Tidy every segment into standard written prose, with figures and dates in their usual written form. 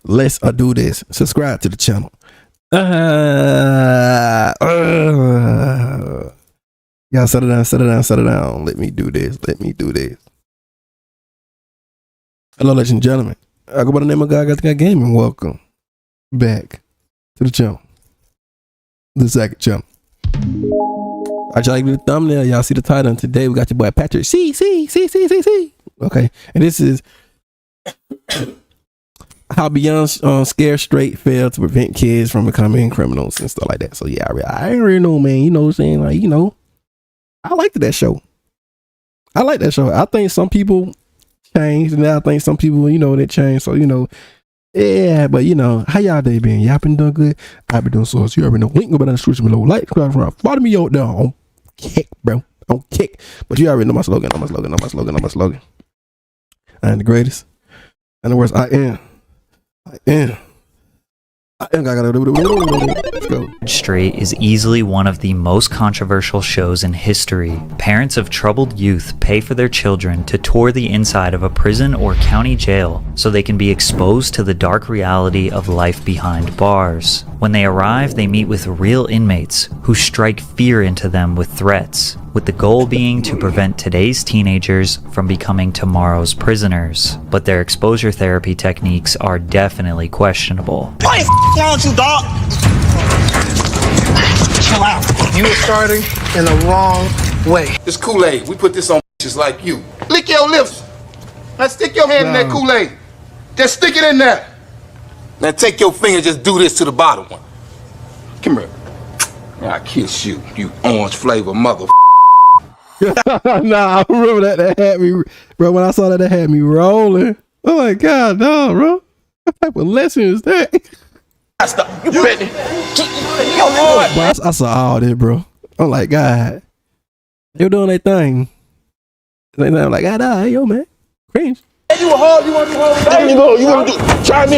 let's do this. Subscribe to the channel. Y'all settle down. Let me do this. Hello, ladies and gentlemen. I go by the name of GODGOTHAM Gaming. Welcome back to the channel. The second channel. I try to do the thumbnail. Y'all see the title. And today we got your boy Patrick. See. Okay. And this is how Beyond Scared Straight failed to prevent kids from becoming criminals and stuff like that. So yeah, I ain't really know, man. You know what I'm saying? Like, you know, I liked that show. I think some people changed, and I think some people, you know, they changed. So, you know, yeah, but you know, how y'all day been? Y'all been doing good? I've been doing so. You already know. Link go down the description below. Like, subscribe, around. Follow me out there on Kick, bro. On Kick. But you already know my slogan. I am the greatest. And the worst, I am. Let's go. Straight is easily one of the most controversial shows in history. Parents of troubled youth pay for their children to tour the inside of a prison or county jail so they can be exposed to the dark reality of life behind bars. When they arrive, they meet with real inmates who strike fear into them with threats, with the goal being to prevent today's teenagers from becoming tomorrow's prisoners. But their exposure therapy techniques are definitely questionable. What the f*** wrong with you, dog? Chill out. You are starting in the wrong way. This Kool-Aid, we put this on just like you. Lick your lips. Now stick your hand in that Kool-Aid. Just stick it in there. Now take your finger, just do this to the bottom one. Come here. I kiss you, you orange flavor mother. Nah, I remember that had me, bro. When I saw that had me rolling. Oh my God, no, bro. What type of lesson is that? You ready? I saw all that, bro. I'm like, God, they were doing their thing. And I'm like, God, yo, man, cringe. You were hard, you want to be hard. There you go, you want to do, try me.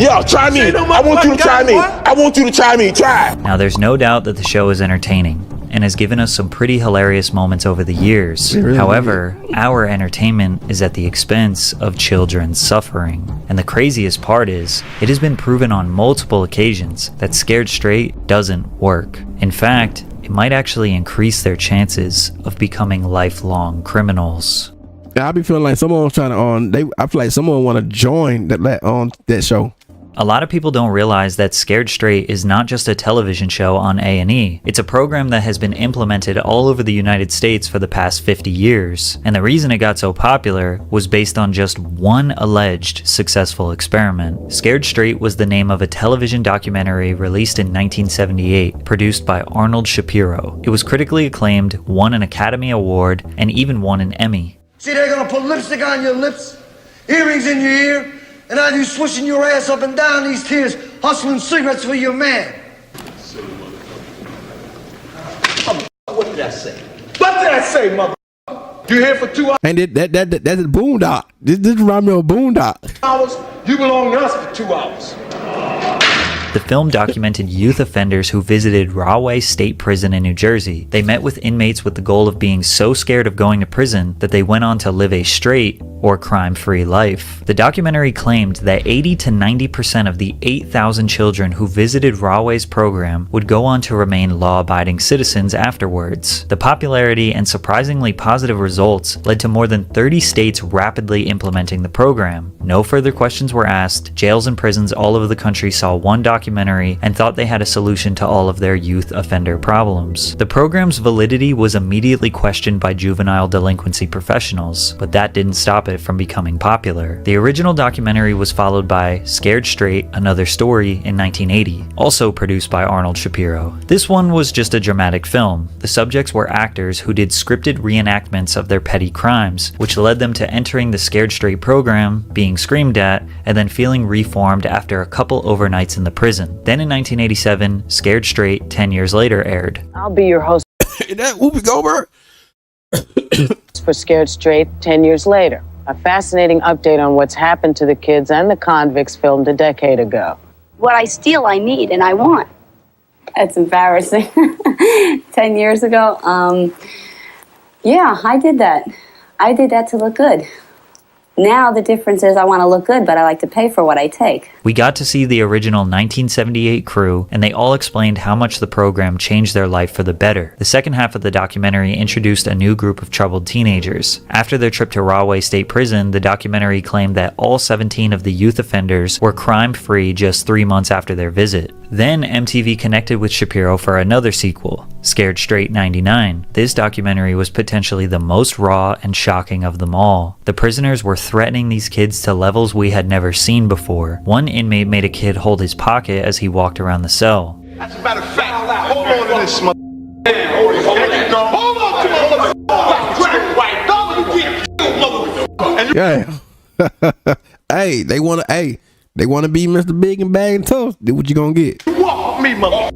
Yeah, try me. I want you to try me. Try. Now, there's no doubt that the show is entertaining and has given us some pretty hilarious moments over the years. However, our entertainment is at the expense of children's suffering. And the craziest part is, it has been proven on multiple occasions that Scared Straight doesn't work. In fact, it might actually increase their chances of becoming lifelong criminals. I be feeling like someone was trying to I feel like someone want to join that show. A lot of people don't realize that Scared Straight is not just a television show on A&E. It's a program that has been implemented all over the United States for the past 50 years. And the reason it got so popular was based on just one alleged successful experiment. Scared Straight was the name of a television documentary released in 1978, produced by Arnold Shapiro. It was critically acclaimed, won an Academy Award, and even won an Emmy. See, they're gonna put lipstick on your lips, earrings in your ear, and have you swishing your ass up and down these tears, hustling cigarettes for your man. What did I say, mother? You here for 2 hours? And that's a boondock. This reminds me of boondock. You belong to us for 2 hours. The film documented youth offenders who visited Rahway State Prison in New Jersey. They met with inmates with the goal of being so scared of going to prison that they went on to live a straight or crime-free life. The documentary claimed that 80 to 90% of the 8,000 children who visited Rahway's program would go on to remain law-abiding citizens afterwards. The popularity and surprisingly positive results led to more than 30 states rapidly implementing the program. No further questions were asked. Jails and prisons all over the country saw one documentary and thought they had a solution to all of their youth offender problems. The program's validity was immediately questioned by juvenile delinquency professionals, but that didn't stop it from becoming popular. The original documentary was followed by Scared Straight, Another Story in 1980, also produced by Arnold Shapiro. This one was just a dramatic film. The subjects were actors who did scripted reenactments of their petty crimes, which led them to entering the Scared Straight program, being screamed at, and then feeling reformed after a couple overnights in the prison. Then in 1987, Scared Straight, 10 years later, aired. I'll be your host. That Whoopi Goldberg? For Scared Straight, 10 years later. A fascinating update on what's happened to the kids and the convicts filmed a decade ago. What I steal, I need, and I want. That's embarrassing. 10 years ago, yeah, I did that. I did that to look good. Now the difference is I want to look good, but I like to pay for what I take. We got to see the original 1978 crew, and they all explained how much the program changed their life for the better. The second half of the documentary introduced a new group of troubled teenagers. After their trip to Rahway State Prison, the documentary claimed that all 17 of the youth offenders were crime-free just 3 months after their visit. Then MTV connected with Shapiro for another sequel, Scared Straight 99. This documentary was potentially the most raw and shocking of them all. The prisoners were threatening these kids to levels we had never seen before. One inmate made a kid hold his pocket as he walked around the cell. As a matter of fact, hold on to this mother. Hold on to my crack white. Don't get killed, mother. Yeah. Hey, they wanna be Mr. Big and Bag and Tough. Do what you gonna get. You walk with me, mother.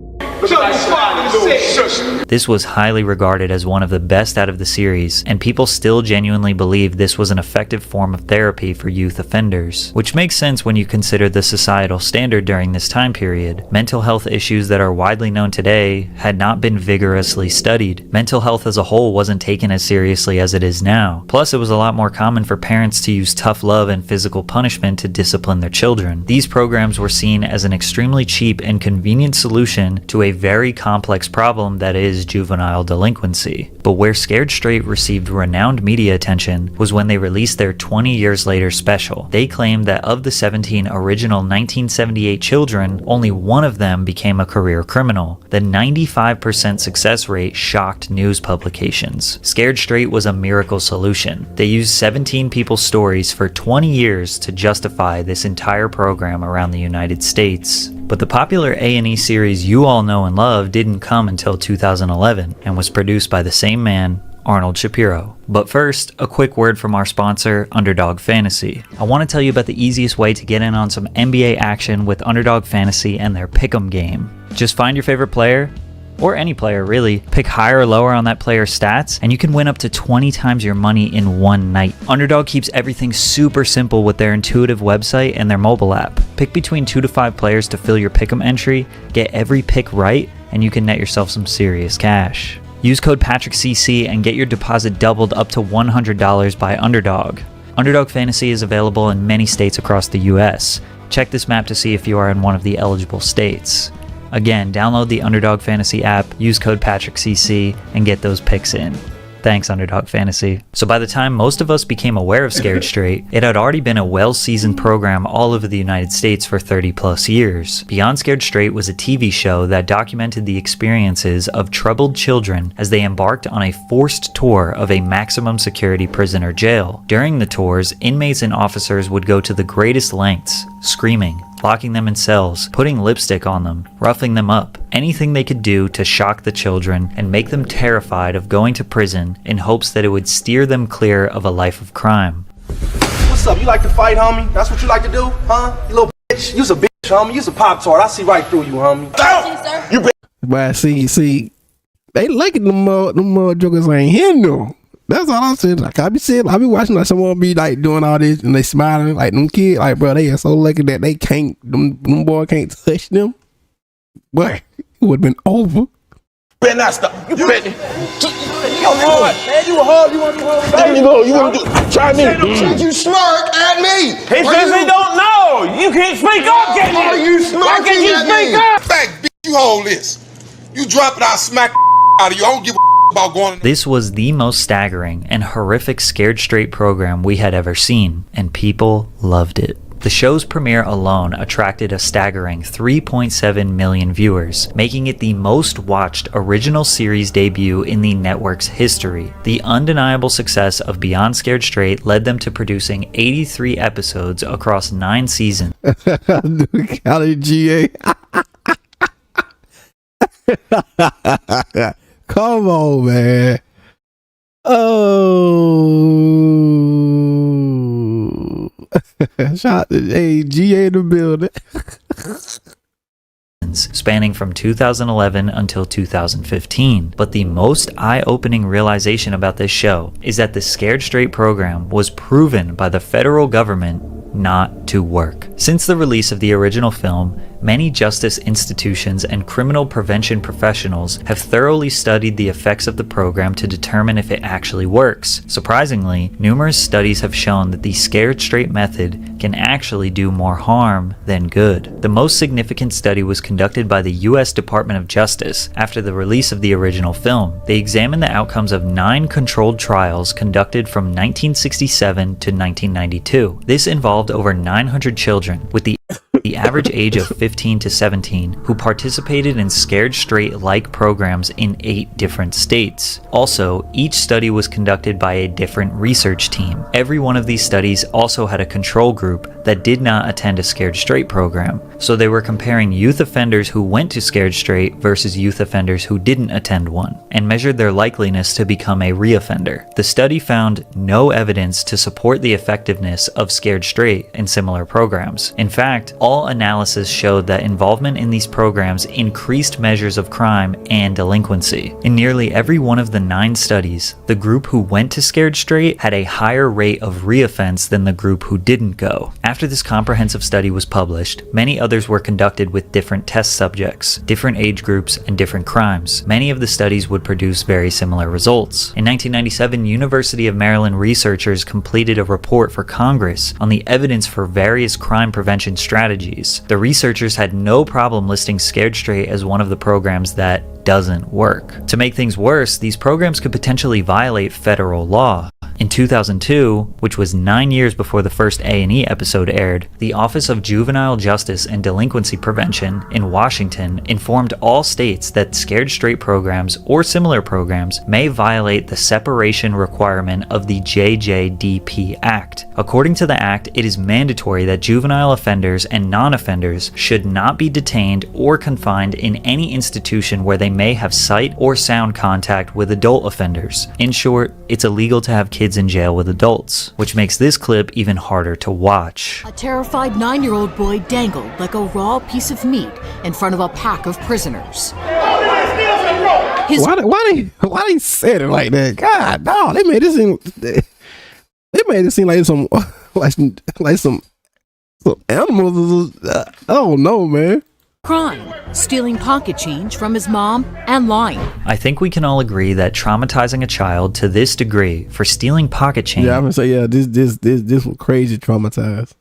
This was highly regarded as one of the best out of the series, and people still genuinely believe this was an effective form of therapy for youth offenders, which makes sense when you consider the societal standard during this time period. Mental health issues that are widely known today had not been vigorously studied. Mental health as a whole wasn't taken as seriously as it is now. Plus, it was a lot more common for parents to use tough love and physical punishment to discipline their children. These programs were seen as an extremely cheap and convenient solution to a very complex problem that is juvenile delinquency. But where Scared Straight received renowned media attention was when they released their 20 years later special. They claimed that of the 17 original 1978 children, only one of them became a career criminal. The 95% success rate shocked news publications. Scared Straight was a miracle solution. They used 17 people's stories for 20 years to justify this entire program around the United States. But the popular A&E series you all know and love didn't come until 2011 and was produced by the same man, Arnold Shapiro. But first, a quick word from our sponsor, Underdog Fantasy. I want to tell you about the easiest way to get in on some NBA action with Underdog Fantasy and their Pick'em game. Just find your favorite player, or any player really, pick higher or lower on that player's stats, and you can win up to 20 times your money in one night. Underdog keeps everything super simple with their intuitive website and their mobile app. Pick between 2 to 5 players to fill your pick'em entry, get every pick right, and you can net yourself some serious cash. Use code PatrickCC and get your deposit doubled up to $100 by Underdog. Underdog Fantasy is available in many states across the US. Check this map to see if you are in one of the eligible states. Again, download the Underdog Fantasy app, use code PatrickCC, and get those picks in. Thanks, Underdog Fantasy. So by the time most of us became aware of Scared Straight, it had already been a well-seasoned program all over the United States for 30 plus years. Beyond Scared Straight was a TV show that documented the experiences of troubled children as they embarked on a forced tour of a maximum security prison or jail. During the tours, inmates and officers would go to the greatest lengths, screaming, locking them in cells, putting lipstick on them, roughing them up, anything they could do to shock the children and make them terrified of going to prison in hopes that it would steer them clear of a life of crime. What's up? You like to fight, homie? That's what you like to do, huh? You little bitch. You's a bitch, homie. You's a Pop-Tart. I see right through you, homie. You bitch. But see, they liking them jokers ain't hitting them. That's all I'm saying. Like I be watching like someone be like doing all this and they smiling like them kids. Like bro, they are so lucky that they can't. Them boy can't touch them. But it would have been over. Better not stop. You better. Yo, hard, man. You hard. You want to be hard? There you go. You want to do? Try me. You smirk at me. He says he don't know. You can't speak up, can you? Are you smirking Why can't you at speak me? up? Fact, bitch, you hold this. You drop it, I'll smack out of you. I don't give a about going. This was the most staggering and horrific Scared Straight program we had ever seen, and people loved it. The show's premiere alone attracted a staggering 3.7 million viewers, making it the most watched original series debut in the network's history. The undeniable success of Beyond Scared Straight led them to producing 83 episodes across 9 seasons. Cali GA. Come on, man. Oh. Shout to GA in the building. Spanning from 2011 until 2015. But the most eye-opening realization about this show is that the Scared Straight program was proven by the federal government not to work. Since the release of the original film, many justice institutions and criminal prevention professionals have thoroughly studied the effects of the program to determine if it actually works. Surprisingly, numerous studies have shown that the scared straight method can actually do more harm than good. The most significant study was conducted by the US Department of Justice after the release of the original film. They examined the outcomes of 9 controlled trials conducted from 1967 to 1992. This involved over 900 children, with the average age of 15 to 17, who participated in Scared Straight-like programs in 8 different states. Also, each study was conducted by a different research team. Every one of these studies also had a control group that did not attend a Scared Straight program, so they were comparing youth offenders who went to Scared Straight versus youth offenders who didn't attend one, and measured their likeliness to become a reoffender. The study found no evidence to support the effectiveness of Scared Straight in similar programs. In fact, all analysis showed that involvement in these programs increased measures of crime and delinquency. In nearly every one of the 9 studies, the group who went to Scared Straight had a higher rate of reoffense than the group who didn't go. After this comprehensive study was published, many others were conducted with different test subjects, different age groups, and different crimes. Many of the studies would produce very similar results. In 1997, University of Maryland researchers completed a report for Congress on the evidence for various crime prevention strategies. The researchers had no problem listing Scared Straight as one of the programs that doesn't work. To make things worse, these programs could potentially violate federal law. In 2002, which was 9 years before the first A&E episode aired, the Office of Juvenile Justice and Delinquency Prevention in Washington informed all states that Scared Straight programs or similar programs may violate the separation requirement of the JJDP Act. According to the Act, it is mandatory that juvenile offenders and non-offenders should not be detained or confined in any institution where they may have sight or sound contact with adult offenders. In short, it's illegal to have kids in jail with adults, which makes this clip even harder to watch. A terrified 9-year-old boy dangled like a raw piece of meat in front of a pack of prisoners. Why they said it like that? God, no, they made it seem like some some animals. I don't know, man. Crime, stealing pocket change from his mom, and lying. I think we can all agree that traumatizing a child to this degree for stealing pocket change, yeah, I'm gonna say, yeah, this was crazy traumatized,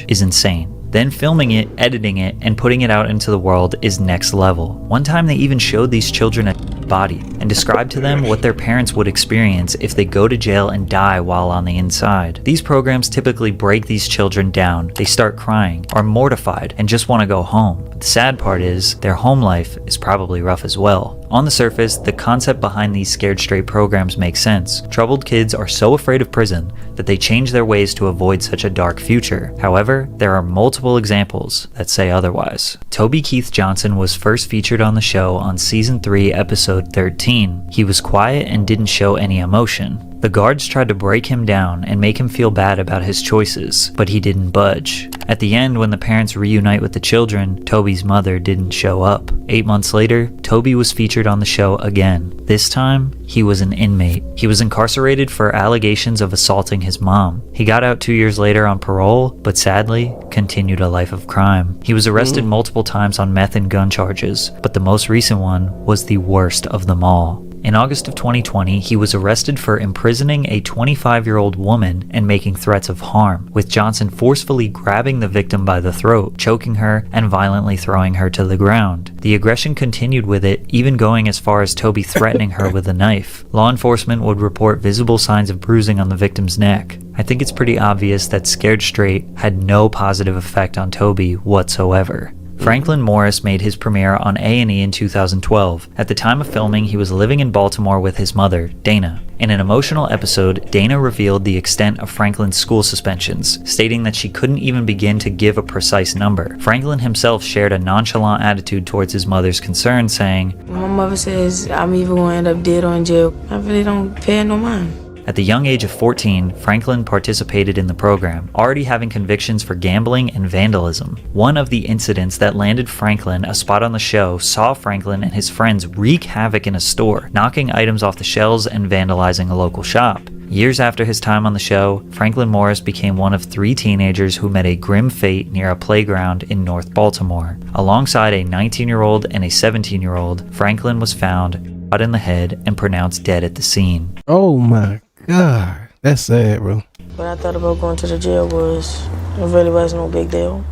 is insane. Then filming it, editing it, and putting it out into the world is next level. One time they even showed these children a body and described to them what their parents would experience if they go to jail and die while on the inside. These programs typically break these children down. They start crying, are mortified, and just want to go home. But the sad part is, their home life is probably rough as well. On the surface, the concept behind these Scared Straight programs makes sense. Troubled kids are so afraid of prison that they change their ways to avoid such a dark future. However, there are multiple examples that say otherwise. Toby Keith Johnson was first featured on the show on season 3, episode 13. He was quiet and didn't show any emotion. The guards tried to break him down and make him feel bad about his choices, but he didn't budge. At the end, when the parents reunite with the children, Toby's mother didn't show up. 8 months later, Toby was featured on the show again. This time, he was an inmate. He was incarcerated for allegations of assaulting his mom. He got out 2 years later on parole, but sadly, continued a life of crime. He was arrested multiple times on meth and gun charges, but the most recent one was the worst of them all. In August of 2020, he was arrested for imprisoning a 25-year-old woman and making threats of harm, with Johnson forcefully grabbing the victim by the throat, choking her, and violently throwing her to the ground. The aggression continued with it, even going as far as Toby threatening her with a knife. Law enforcement would report visible signs of bruising on the victim's neck. I think it's pretty obvious that Scared Straight had no positive effect on Toby whatsoever. Franklin Morris made his premiere on A&E in 2012. At the time of filming, he was living in Baltimore with his mother, Dana. In an emotional episode, Dana revealed the extent of Franklin's school suspensions, stating that she couldn't even begin to give a precise number. Franklin himself shared a nonchalant attitude towards his mother's concern, saying, "My mother says I'm either going to end up dead or in jail. I really don't pay no mind." At the young age of 14, Franklin participated in the program, already having convictions for gambling and vandalism. One of the incidents that landed Franklin a spot on the show saw Franklin and his friends wreak havoc in a store, knocking items off the shelves and vandalizing a local shop. Years after his time on the show, Franklin Morris became one of 3 teenagers who met a grim fate near a playground in North Baltimore. Alongside a 19-year-old and a 17-year-old, Franklin was found shot in the head and pronounced dead at the scene. Oh my God. That's sad, bro. What I thought about going to the jail was, it really wasn't no big deal.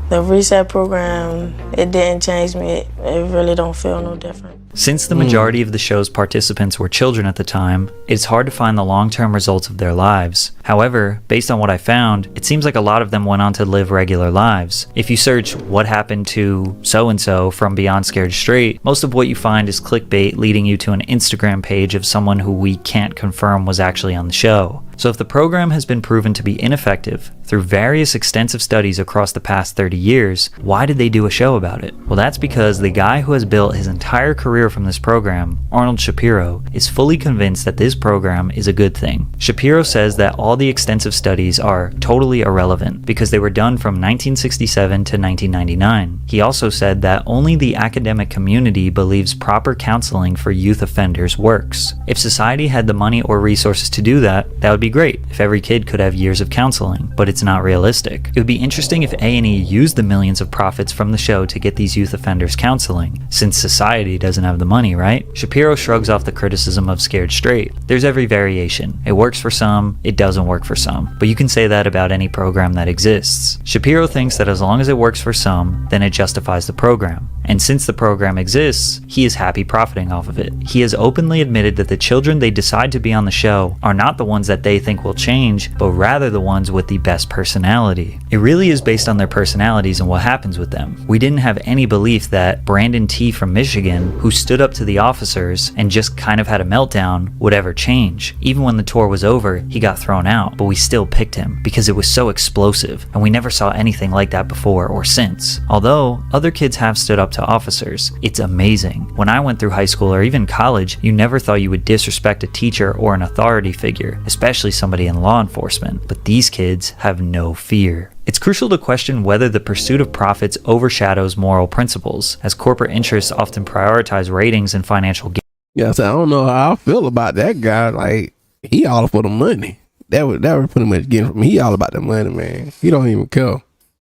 The reset program, it didn't change me. It really don't feel no different. Since the majority of the show's participants were children at the time, it's hard to find the long-term results of their lives. However, based on what I found, it seems like a lot of them went on to live regular lives. If you search what happened to so-and-so from Beyond Scared Straight, most of what you find is clickbait leading you to an Instagram page of someone who we can't confirm was actually on the show. So if the program has been proven to be ineffective through various extensive studies across the past 30 years, why did they do a show about it? Well, that's because the guy who has built his entire career from this program, Arnold Shapiro, is fully convinced that this program is a good thing. Shapiro says that all the extensive studies are totally irrelevant because they were done from 1967 to 1999. He also said that only the academic community believes proper counseling for youth offenders works. If society had the money or resources to do that, that would be great if every kid could have years of counseling, but it's not realistic. It would be interesting if A&E used the millions of profits from the show to get these youth offenders counseling, since society doesn't have the money, right? Shapiro shrugs off the criticism of Scared Straight. There's every variation. It works for some, it doesn't work for some, but you can say that about any program that exists. Shapiro thinks that as long as it works for some, then it justifies the program. And since the program exists, he is happy profiting off of it. He has openly admitted that the children they decide to be on the show are not the ones that they think will change, but rather the ones with the best personality. It really is based on their personalities and what happens with them. We didn't have any belief that Brandon T. from Michigan, who stood up to the officers and just kind of had a meltdown, would ever change. Even when the tour was over, he got thrown out, but we still picked him because it was so explosive, and we never saw anything like that before or since. Although other kids have stood up to officers, it's amazing. When I went through high school or even college, you never thought you would disrespect a teacher or an authority figure, especially somebody in law enforcement, but these kids have no fear. It's crucial to question whether the pursuit of profits overshadows moral principles, as corporate interests often prioritize ratings and financial gain. Yeah, so I don't know how I feel about that guy. Like, he all for the money. That would pretty much get from he all about the money, man. He don't even care.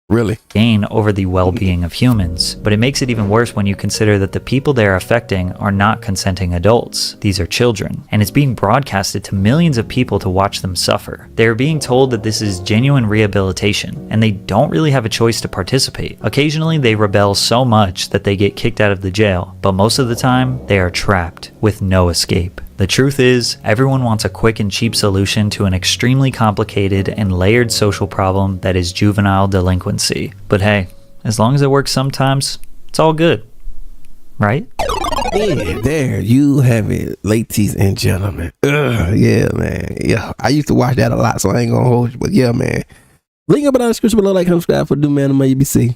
Really? Gain over the well-being of humans. But it makes it even worse when you consider that the people they are affecting are not consenting adults. These are children. And it's being broadcasted to millions of people to watch them suffer. They are being told that this is genuine rehabilitation, and they don't really have a choice to participate. Occasionally they rebel so much that they get kicked out of the jail, but most of the time they are trapped with no escape. The truth is, everyone wants a quick and cheap solution to an extremely complicated and layered social problem that is juvenile delinquency. But hey, as long as it works sometimes, it's all good. Right? Yeah, there you have it, ladies and gentlemen. Yeah, man. Yeah, I used to watch that a lot, so I ain't gonna hold you. But yeah, man. Link up in the description below, like and subscribe for the man on my UBC.